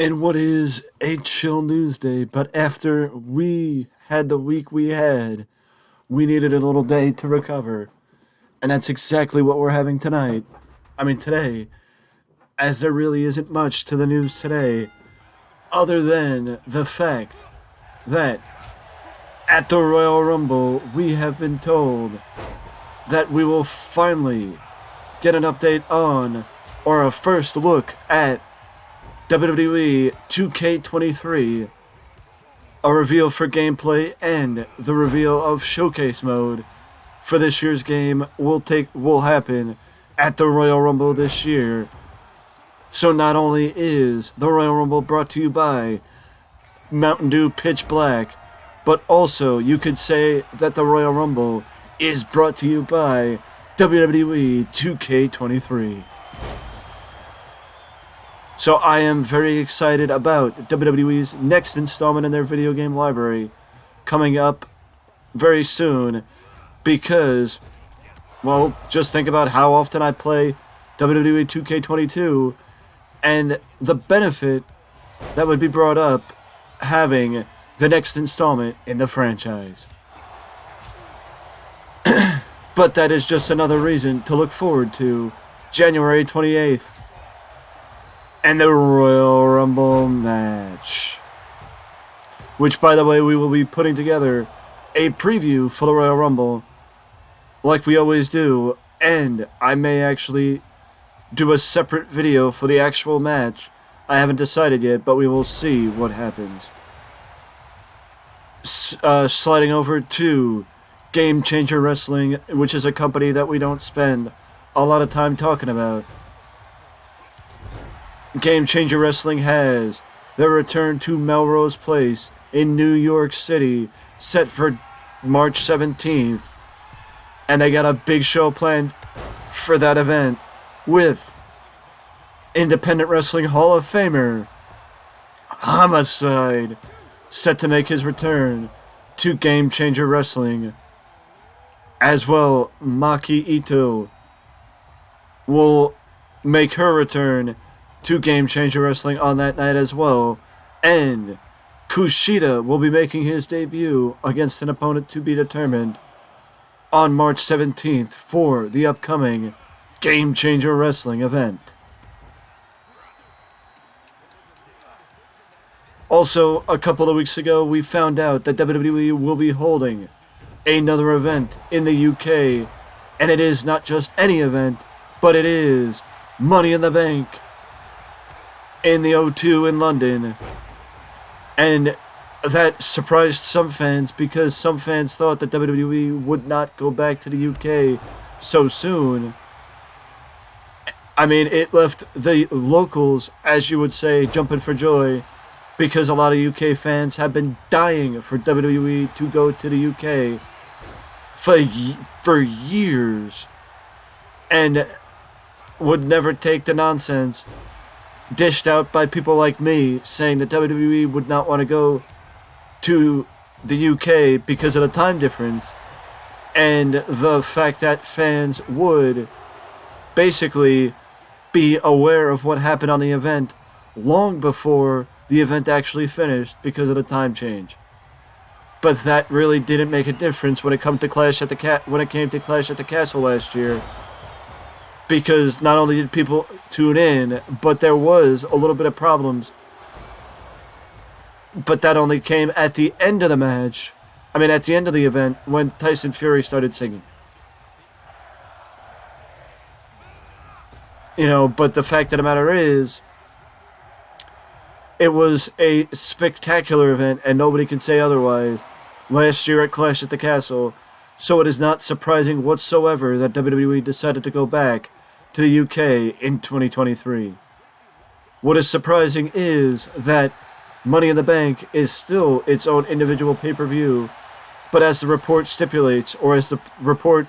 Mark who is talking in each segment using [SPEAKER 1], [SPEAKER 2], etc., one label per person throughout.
[SPEAKER 1] in what is a chill news day, but after we had the week we had, we needed a little day to recover. And that's exactly what we're having tonight. Today, as there really isn't much to the news today, other than the fact that at the Royal Rumble, we have been told that we will finally get an update on, or a first look at, WWE 2K23, a reveal for gameplay, and the reveal of showcase mode for this year's game will happen at the Royal Rumble this year. So not only is the Royal Rumble brought to you by Mountain Dew Pitch Black, but also you could say that the Royal Rumble is brought to you by WWE 2K23. So I am very excited about WWE's next installment in their video game library coming up very soon because, well, just think about how often I play WWE 2K22 and the benefit that would be brought up having the next installment in the franchise. But that is just another reason to look forward to January 28th. And the Royal Rumble match. Which, by the way, we will be putting together a preview for the Royal Rumble, like we always do, and I may actually do a separate video for the actual match. I haven't decided yet, but we will see what happens. Sliding over to Game Changer Wrestling, which is a company that we don't spend a lot of time talking about. Game Changer Wrestling has their return to Melrose Place in New York City, set for March 17th. And they got a big show planned for that event with Independent Wrestling Hall of Famer Homicide, set to make his return to Game Changer Wrestling. As well, Maki Ito will make her return to Game Changer Wrestling on that night as well, and Kushida will be making his debut against an opponent to be determined on March 17th for the upcoming Game Changer Wrestling event. Also, a couple of weeks ago, we found out that WWE will be holding another event in the UK, and it is not just any event, but it is Money in the Bank in the O2 in London. And that surprised some fans because some fans thought that WWE would not go back to the UK so soon. It left the locals, as you would say, jumping for joy because a lot of UK fans have been dying for WWE to go to the UK for years and would never take the nonsense dished out by people like me saying that WWE would not want to go to the UK because of the time difference and the fact that fans would basically be aware of what happened on the event long before the event actually finished because of the time change. But that really didn't make a difference when it came to Clash at the Castle last year. Because not only did people tune in, but there was a little bit of problems. But that only came at the end of the match. At the end of the event, when Tyson Fury started singing. But the fact of the matter is, it was a spectacular event, and nobody can say otherwise, last year at Clash at the Castle. So it is not surprising whatsoever that WWE decided to go back to the UK in 2023. What is surprising is that Money in the Bank is still its own individual pay-per-view, but as the report stipulates, or as the report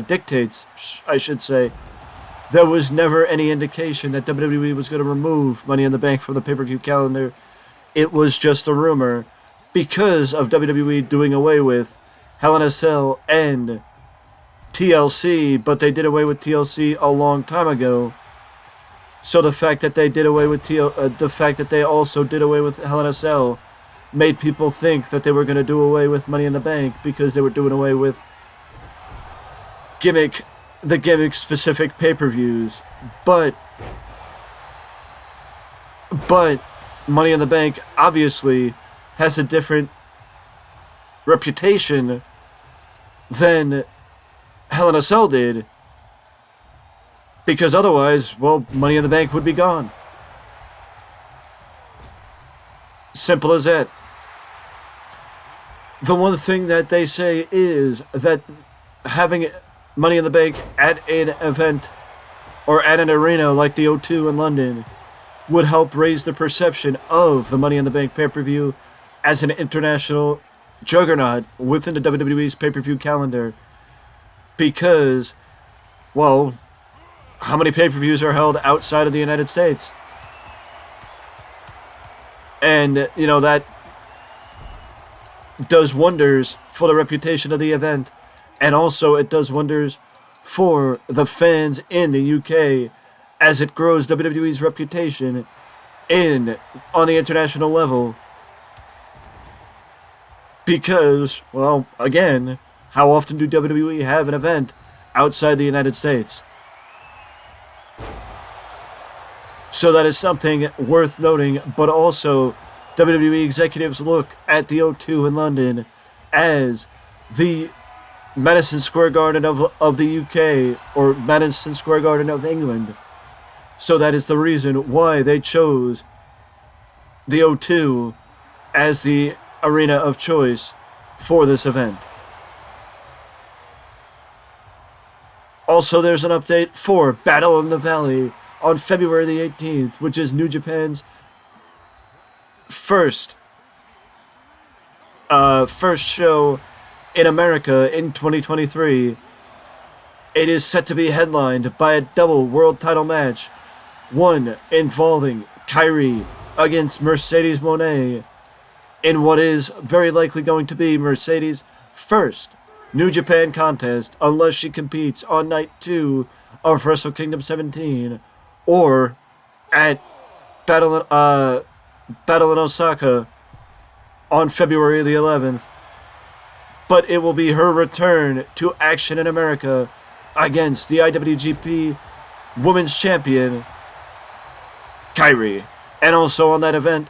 [SPEAKER 1] dictates, I should say, there was never any indication that WWE was going to remove Money in the Bank from the pay-per-view calendar. It was just a rumor because of WWE doing away with Hell in a Cell and TLC, but they did away with TLC a long time ago. So the fact that they did away with the fact that they also did away with Hell in a Cell made people think that they were going to do away with Money in the Bank because they were doing away with the gimmick specific pay-per-views. But Money in the Bank obviously has a different reputation than Hell in a Cell did, because otherwise, well, Money in the Bank would be gone. Simple as that. The one thing that they say is that having Money in the Bank at an event or at an arena like the O2 in London would help raise the perception of the Money in the Bank pay-per-view as an international juggernaut within the WWE's pay-per-view calendar. Because, well, how many pay-per-views are held outside of the United States? And, you know, that does wonders for the reputation of the event. And also it does wonders for the fans in the UK as it grows WWE's reputation on the international level. Because, well, again, how often do WWE have an event outside the United States? So that is something worth noting, but also WWE executives look at the O2 in London as the Madison Square Garden of the UK, or Madison Square Garden of England. So that is the reason why they chose the O2 as the arena of choice for this event. Also, there's an update for Battle in the Valley on February the 18th, which is New Japan's first show in America in 2023. It is set to be headlined by a double world title match, one involving Kairi against Mercedes Moné in what is very likely going to be Mercedes' first New Japan contest, unless she competes on night 2 of Wrestle Kingdom 17 or at Battle in Osaka on February the 11th. But it will be her return to action in America against the IWGP Women's Champion, Kairi. And also on that event,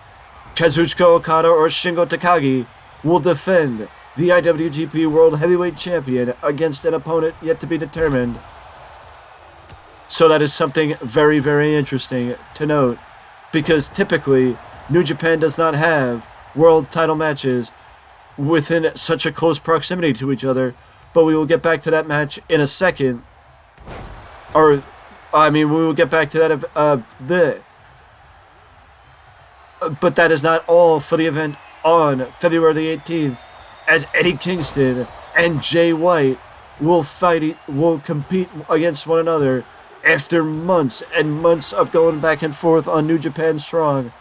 [SPEAKER 1] Kazuchika Okada or Shingo Takagi will defend the IWGP World Heavyweight Champion against an opponent yet to be determined. So that is something very, very interesting to note, because typically New Japan does not have world title matches within such a close proximity to each other, but we will get back to that match in a second. We will get back to that but that is not all for the event on February the 18th, as Eddie Kingston and Jay White will compete against one another after months and months of going back and forth on New Japan Strong.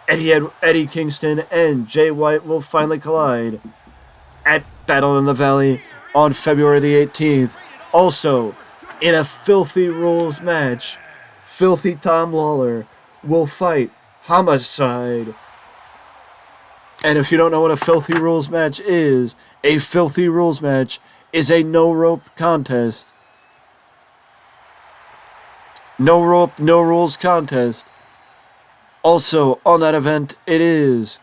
[SPEAKER 1] Eddie Kingston and Jay White will finally collide at Battle in the Valley on February the 18th. Also, in a Filthy Rules match, Filthy Tom Lawler will fight Homicide. And if you don't know what a Filthy Rules match is, a Filthy Rules match is a no-rope contest. No rope, no rules contest. Also, on that event, it is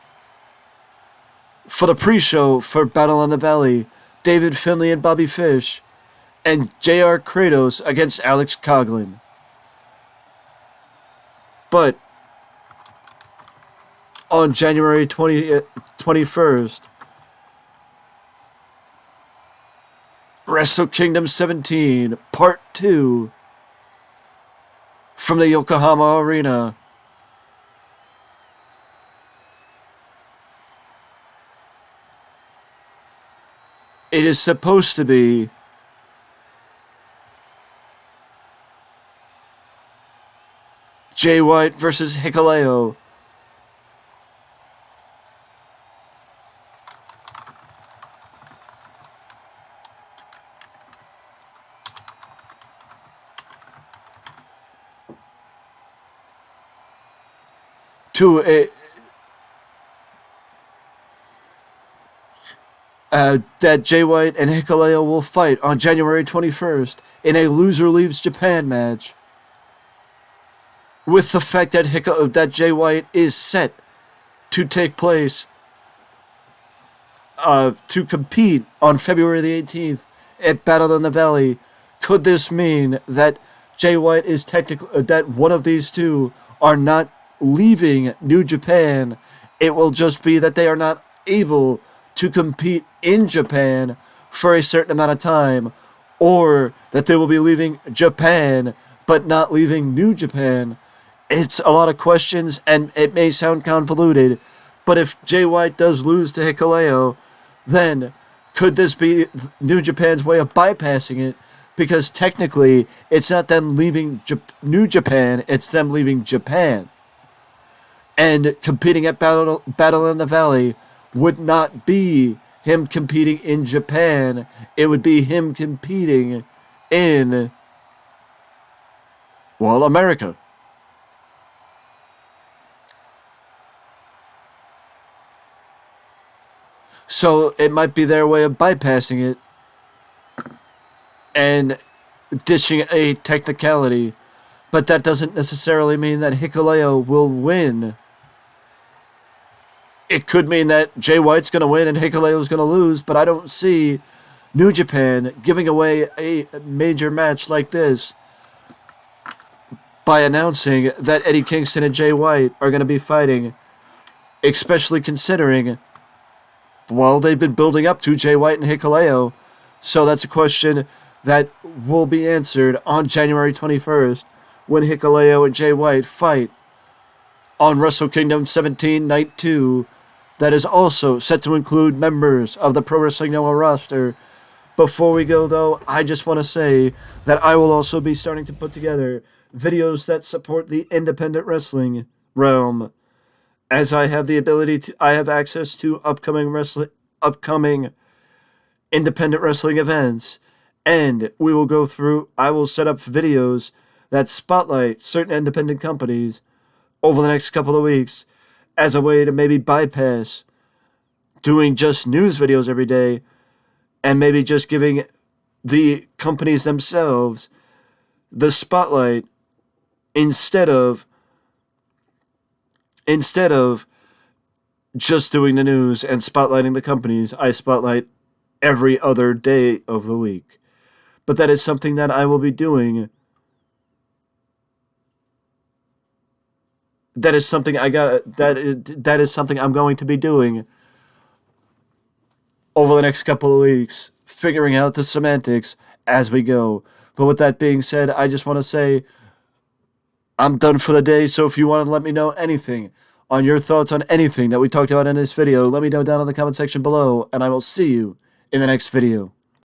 [SPEAKER 1] for the pre-show for Battle in the Valley, David Finlay and Bobby Fish, and J.R. Kratos against Alex Coughlin. But on January 21st, Wrestle Kingdom 17, Part 2, from the Yokohama Arena. It is supposed to be Jay White versus Hikuleo. to a, that Jay White and Hikuleo will fight on January 21st in a loser leaves Japan match, with the fact that that Jay White is set to take place to compete on February the 18th at Battle in the Valley. Could this mean that Jay White is technically that one of these two are not leaving New Japan? It will just be that they are not able to compete in Japan for a certain amount of time, or that they will be leaving Japan but not leaving New Japan. It's a lot of questions, and it may sound convoluted, but if Jay White does lose to Hikuleo, then could this be New Japan's way of bypassing it? Because technically, it's not them leaving New Japan, it's them leaving Japan. And competing at Battle in the Valley would not be him competing in Japan. It would be him competing in, well, America. So it might be their way of bypassing it and dishing a technicality. But that doesn't necessarily mean that Hikuleo will win. It could mean that Jay White's going to win and Hikuleo's going to lose, but I don't see New Japan giving away a major match like this by announcing that Eddie Kingston and Jay White are going to be fighting, especially considering, well, they've been building up to Jay White and Hikuleo. So that's a question that will be answered on January 21st when Hikuleo and Jay White fight on Wrestle Kingdom 17 Night 2. That is also set to include members of the Pro Wrestling Noah roster. Before we go, though, I just want to say that I will also be starting to put together videos that support the independent wrestling realm, as I have the ability to, I have access to upcoming independent wrestling events, and we will go through, I will set up videos that spotlight certain independent companies over the next couple of weeks as a way to maybe bypass doing just news videos every day and maybe just giving the companies themselves the spotlight instead of just doing the news and spotlighting the companies. I spotlight every other day of the week. But that is something that I will be doing. That is something that is something I'm going to be doing over the next couple of weeks, figuring out the semantics as we go. But with that being said, I just want to say I'm done for the day. So if you want to let me know anything on your thoughts on anything that we talked about in this video, let me know down in the comment section below, and I will see you in the next video.